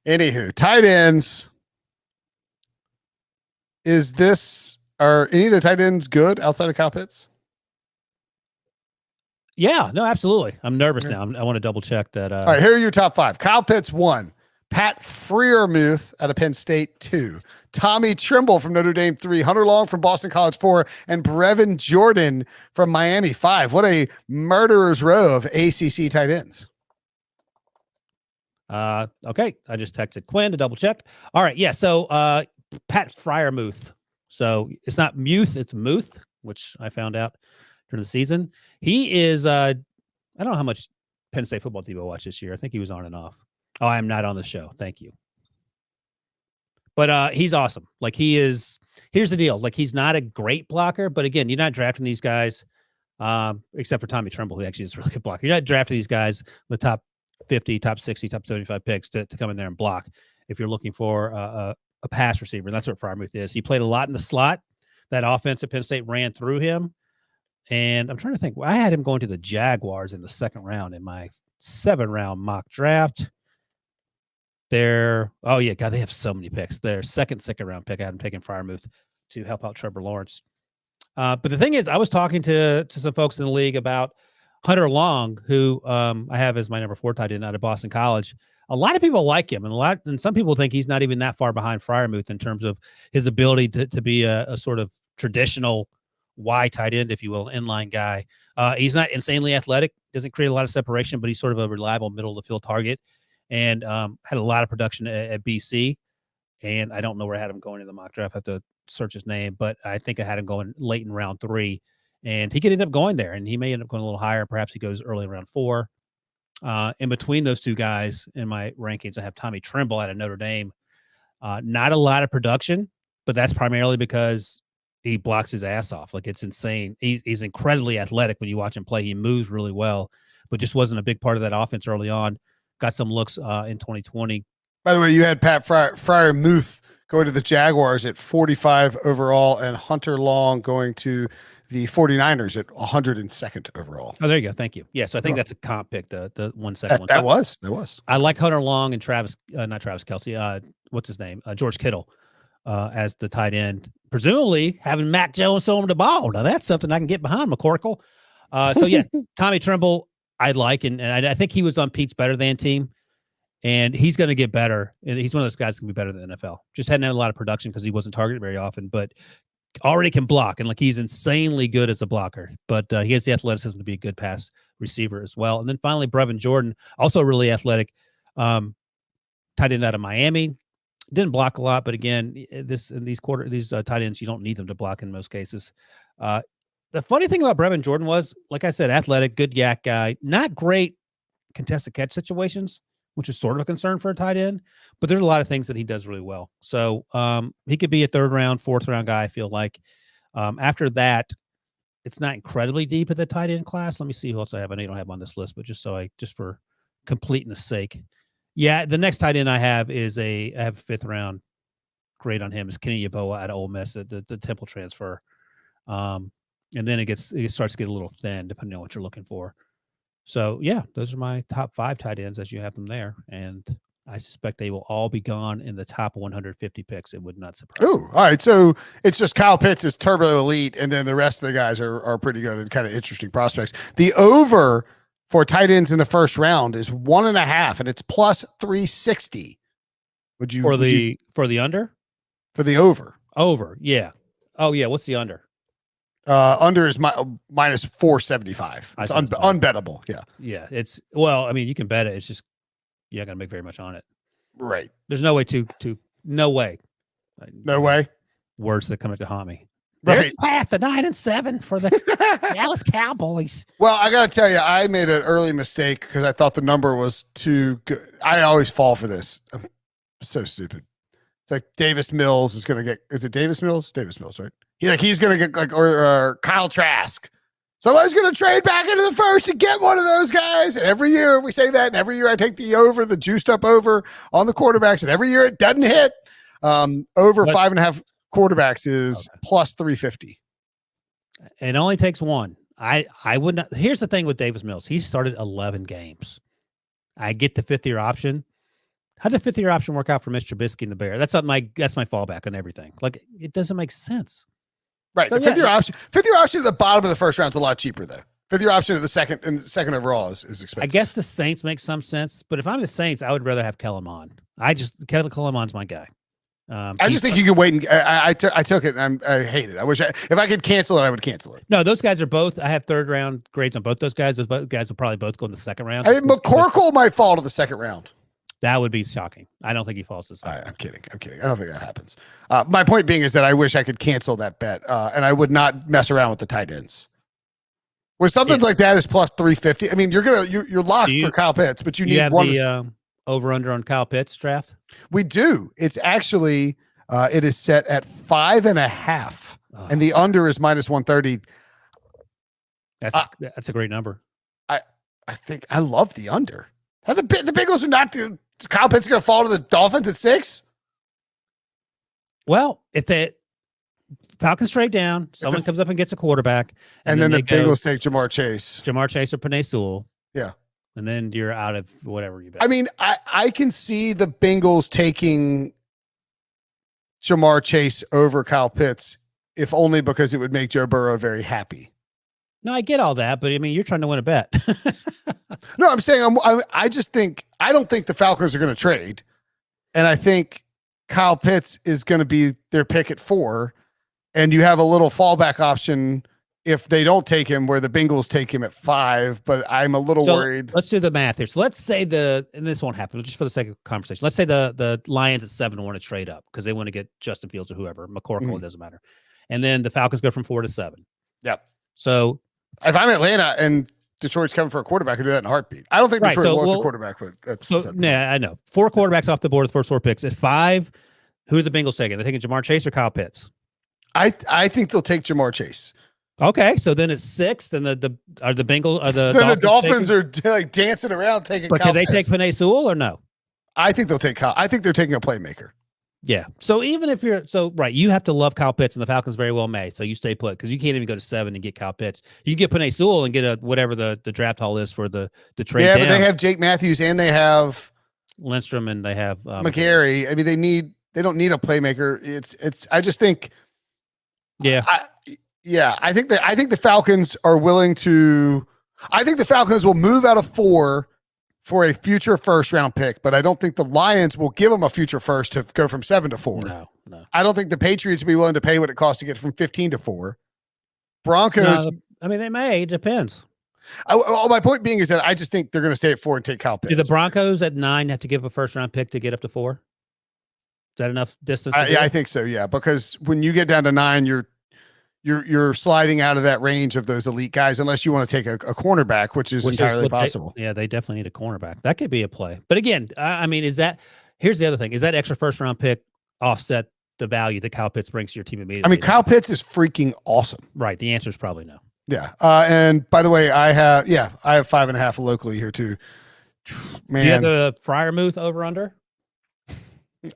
Anywho, tight ends. Are any of the tight ends good outside of Kyle Pitts? Yeah, no, absolutely. I'm nervous now. I want to double check that. All right, here are your top 5. Kyle Pitts 1, Pat Freiermuth out of Penn State 2, Tommy Tremble from Notre Dame 3, Hunter Long from Boston College 4, and Brevin Jordan from Miami 5. What a murderer's row of ACC tight ends. Okay, I just texted Quinn to double check. All right, yeah. So Pat Freiermuth. So it's not Muth, it's Muth, which I found out during the season. He is. I don't know how much Penn State football team I watched this year. I think he was on and off. Oh, I am not on the show. Thank you. But he's awesome. Like he is. Here's the deal. Like he's not a great blocker, but again, you're not drafting these guys, except for Tommy Tremble, who actually is a really good blocker. You're not drafting these guys the top 50, top 60, top 75 picks to come in there and block. If you're looking for a pass receiver, and that's what Freiermuth is. He played a lot in the slot. That offense at Penn State ran through him. And I'm trying to think. I had him going to the Jaguars in the 2nd round in my 7th-round mock draft. Oh yeah, God, they have so many picks. Their second round pick, I had him taking Freiermuth to help out Trevor Lawrence. But the thing is, I was talking to some folks in the league about Hunter Long, who I have as my number 4 tight end out of Boston College. A lot of people like him, and some people think he's not even that far behind Freiermuth in terms of his ability to be a sort of traditional Y tight end, if you will, inline guy. He's not insanely athletic, doesn't create a lot of separation, but he's sort of a reliable middle of the field target, and had a lot of production at BC. And I don't know where I had him going in the mock draft. I have to search his name, but I think I had him going late in round 3, and he could end up going there, and he may end up going a little higher. Perhaps he goes early in round 4. In between those two guys in my rankings, I have Tommy Tremble out of Notre Dame. Not a lot of production, but that's primarily because he blocks his ass off. Like, it's insane. He's incredibly athletic when you watch him play. He moves really well, but just wasn't a big part of that offense early on. Got some looks in 2020. By the way, you had Pat Freiermuth going to the Jaguars at 45 overall and Hunter Long going to the 49ers at 102nd overall. Oh, there you go. Thank you. Yeah, so I think that's a comp pick, the 1 second one. That was. I like Hunter Long and not Travis Kelce. What's his name? George Kittle as the tight end. Presumably having Mac Jones throw him the ball. Now that's something I can get behind, McCorkle. So yeah, Tommy Tremble I like, and I think he was on Pete's Better Than team, and he's going to get better. And he's one of those guys that can be better than the NFL. Just hadn't had a lot of production because he wasn't targeted very often, but already can block, and like he's insanely good as a blocker. But he has the athleticism to be a good pass receiver as well. And then finally, Brevin Jordan, also really athletic, tight end out of Miami. Didn't block a lot, but again, these tight ends, you don't need them to block in most cases. The funny thing about Brevin Jordan was, like I said, athletic, good yak guy, not great contested catch situations, which is sort of a concern for a tight end, but there's a lot of things that he does really well. So he could be a 3rd round, 4th round guy, I feel like. After that, it's not incredibly deep at the tight end class. Let me see who else I have. I know you don't have on this list, but just for completeness sake. Yeah, the next tight end I have is I have a 5th round grade on him is Kenny Yeboah out of Ole Miss, the Temple transfer. And then it starts to get a little thin depending on what you're looking for. So yeah, those are my top 5 tight ends as you have them there. And I suspect they will all be gone in the top 150 picks. It would not surprise me. Oh, all right. So it's just Kyle Pitts is turbo elite, and then the rest of the guys are pretty good and kind of interesting prospects. The over for tight ends in the 1st round is 1.5, and it's plus 360. For the under? For the over. Over, yeah. Oh yeah. What's the under? Under is minus 475. It's unbettable. Yeah. Yeah. It's, well, I mean, you can bet it. It's just, you're not going to make very much on it. Right. There's no way no way. No way. Words that come to haunt me. Right. Path the 9-7 for the Dallas Cowboys. Well, I got to tell you, I made an early mistake because I thought the number was too good. I always fall for this. I'm so stupid. It's like Davis Mills is going to get, is it Davis Mills? Davis Mills, right? He's going to get or Kyle Trask. Somebody's going to trade back into the 1st to get one of those guys. And every year we say that, and every year I take the juiced up over on the quarterbacks, and every year it doesn't hit. Over 5.5 quarterbacks is plus 350. It only takes one. I would not. Here's the thing with Davis Mills. He started 11 games. I get the 5th year option. How did the 5th year option work out for Mr. Trubisky and the Bear? That's my fallback on everything. Like, it doesn't make sense. Right. So, The 5th year option at the bottom of the first round is a lot cheaper though. 5th year option at the second overall is expensive. I guess the Saints make some sense, but if I'm the Saints, I would rather have Kellen Mond. Kellen Mond's my guy. I just think you can wait and I took it and I hate it. I wish if I could cancel it, I would cancel it. No, those guys are both. I have 3rd round grades on both those guys. Those both guys will probably both go in the 2nd round. I mean, McCorkle might fall to the 2nd round. That would be shocking. I don't think he falls to the 2nd. I'm kidding. I don't think that happens. My point being is that I wish I could cancel that bet, and I would not mess around with the tight ends. Where something like that is plus 350. I mean, you're locked for Kyle Pitts, but you need one. The over under on Kyle Pitts draft. We do. It's actually it is set at 5.5, and the under is minus 130. That's a great number. I think I love the under. How the Bengals are not doing. Kyle Pitts is going to fall to the Dolphins at 6. Well, if the Falcons trade down, someone comes up and gets a quarterback, and then the Bengals take Jamar Chase or Penei Sewell. Yeah. And then you're out of whatever you bet. I mean, I can see the Bengals taking Jamar Chase over Kyle Pitts, if only because it would make Joe Burrow very happy. No, I get all that, but I mean, you're trying to win a bet. No, I'm saying I just think I don't think the Falcons are going to trade, and I think Kyle Pitts is going to be their pick at 4, and you have a little fallback option if they don't take him, where the Bengals take him at 5. But I'm a little worried. Let's do the math here. So let's say and this won't happen, just for the sake of conversation. Let's say the Lions at 7 want to trade up because they want to get Justin Fields or whoever, McCorkle, it doesn't matter. And then the Falcons go from 4 to 7. Yep. So if I'm Atlanta and Detroit's coming for a quarterback, I do that in a heartbeat. I don't think Detroit wants a quarterback, but that's I know. 4 quarterbacks off the board, the first 4 picks. At 5, who are the Bengals taking? They're taking Jamar Chase or Kyle Pitts? I think they'll take Jamar Chase. Okay, so then it's 6. Then the Bengals are the Dolphins are like dancing around taking. But Kyle can they Pitts. take Penei Sewell or no? I think they'll take Kyle. I think they're taking a playmaker. Yeah. So even if you have to love Kyle Pitts, and the Falcons very well may. So you stay put because you can't even go to 7 and get Kyle Pitts. You get Penei Sewell and get whatever the draft haul is for the trade. Yeah, down. but they have Jake Matthews and they have Lindstrom and they have McGarry. I mean, they don't need a playmaker. It's. I just think. Yeah. I think the Falcons are willing to. I think the Falcons will move out of 4 for a future first round pick, but I don't think the Lions will give them a future first to go from 7 to 4. No. I don't think the Patriots will be willing to pay what it costs to get from 15 to 4. Broncos. I mean, they may. It depends. My point being is that I just think they're going to stay at 4 and take Kyle Pitts. Do the Broncos at 9 have to give a first round pick to get up to 4? Is that enough distance? Yeah, I think so. Yeah, because when you get down to 9, you're sliding out of that range of those elite guys, unless you want to take a cornerback, which is entirely possible. They definitely need a cornerback. That could be a play. But again, I mean, here's the other thing. Is that extra first round pick offset the value that Kyle Pitts brings to your team immediately? I mean, Kyle Pitts is freaking awesome. Right. The answer is probably no. Yeah. And by the way, I have 5.5 locally here too. Man. Do you have the Freiermuth over under?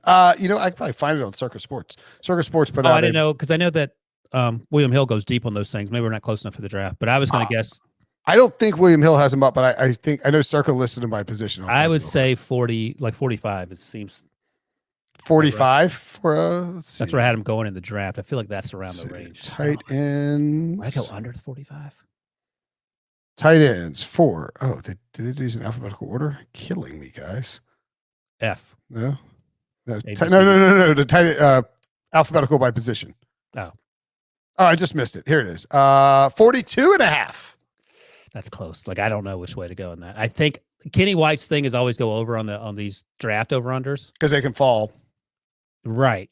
I could probably find it on Circus Sports. Circus Sports put out. I didn't know, because I know that William Hill goes deep on those things. Maybe we're not close enough for the draft, but I was going to guess. I don't think William Hill has him up, but I know Circa listed him by position. I would say 40, like 45. It seems 45 for let's see. That's where I had him going in the draft. I feel like that's around the range. Tight ends. I go under 45. Tight ends 4. Oh, did they do these in alphabetical order? Killing me, guys. F. No. No. ABC. No. The tight alphabetical by position. Oh, I just missed it. Here it is. 42.5. That's close. Like, I don't know which way to go in that. I think Kenny White's thing is always go over on these draft over unders because they can fall. Right.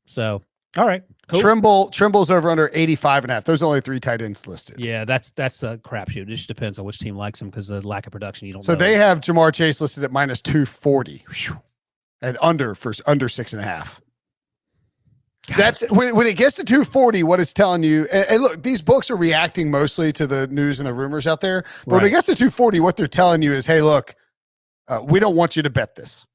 So, all right. Cool. Tremble's over under 85.5. Those are only 3 tight ends listed. Yeah, that's a crapshoot. It just depends on which team likes him because the lack of production. You don't. So know. They have Jamar Chase listed at minus 240, and under 6.5. That's when it gets to 240, what it's telling you. And look, these books are reacting mostly to the news and the rumors out there. But when it gets to 240, what they're telling you is, hey, look, we don't want you to bet this.